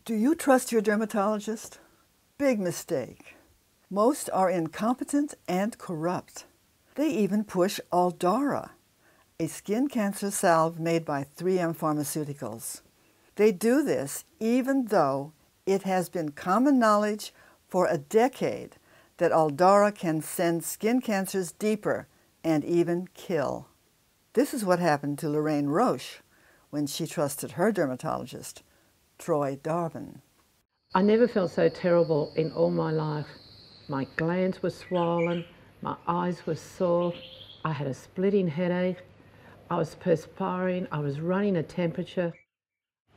Do you trust your dermatologist? Big mistake. Most are incompetent and corrupt. They even push Aldara, a skin cancer salve made by 3M Pharmaceuticals. They do this even though it has been common knowledge for a decade that Aldara can send skin cancers deeper and even kill. This is what happened to Lorraine Roche when she trusted her dermatologist, Troy Darvin. I never felt so terrible in all my life. My glands were swollen, my eyes were sore, I had a splitting headache, I was perspiring, I was running a temperature.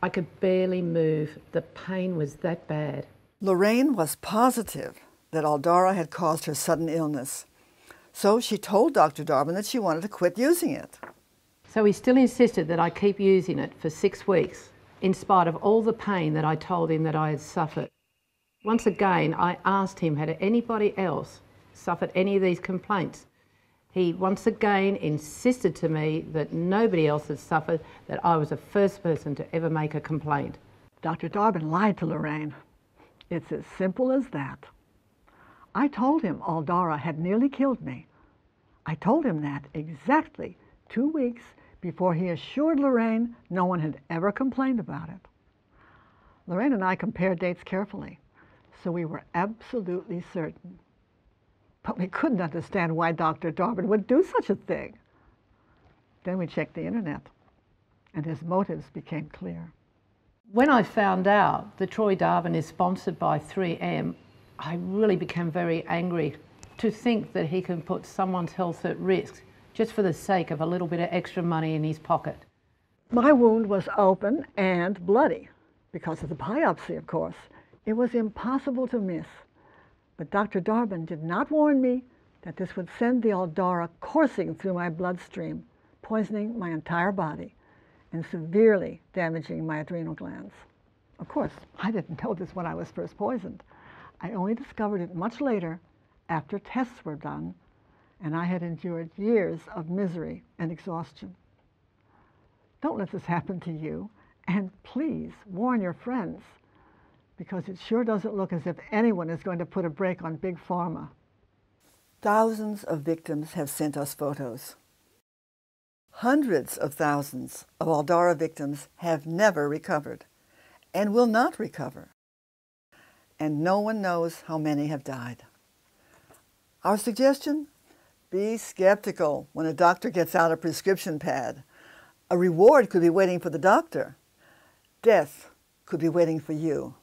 I could barely move. The pain was that bad. Lorraine was positive that Aldara had caused her sudden illness, so she told Dr. Darvin that she wanted to quit using it. So he still insisted that I keep using it for 6 weeks, in spite of all the pain that I told him that I had suffered. Once again, I asked him, had anybody else suffered any of these complaints? He once again insisted to me that nobody else had suffered, that I was the first person to ever make a complaint. Dr. Darvin lied to Lorraine. It's as simple as that. I told him Aldara had nearly killed me. I told him that exactly 2 weeks before he assured Lorraine no one had ever complained about it. Lorraine and I compared dates carefully, so we were absolutely certain. But we couldn't understand why Dr. Darvin would do such a thing. Then we checked the internet, and his motives became clear. When I found out that Troy Darvin is sponsored by 3M, I really became very angry to think that he can put someone's health at risk just for the sake of a little bit of extra money in his pocket. My wound was open and bloody because of the biopsy, of course. It was impossible to miss. But Dr. Darvin did not warn me that this would send the Aldara coursing through my bloodstream, poisoning my entire body and severely damaging my adrenal glands. Of course, I didn't know this when I was first poisoned. I only discovered it much later, after tests were done, and I had endured years of misery and exhaustion. Don't let this happen to you, and please warn your friends, because it sure doesn't look as if anyone is going to put a brake on Big Pharma. Thousands of victims have sent us photos. Hundreds of thousands of Aldara victims have never recovered and will not recover. And no one knows how many have died. Our suggestion? Be skeptical when a doctor gets out a prescription pad. A reward could be waiting for the doctor. Death could be waiting for you.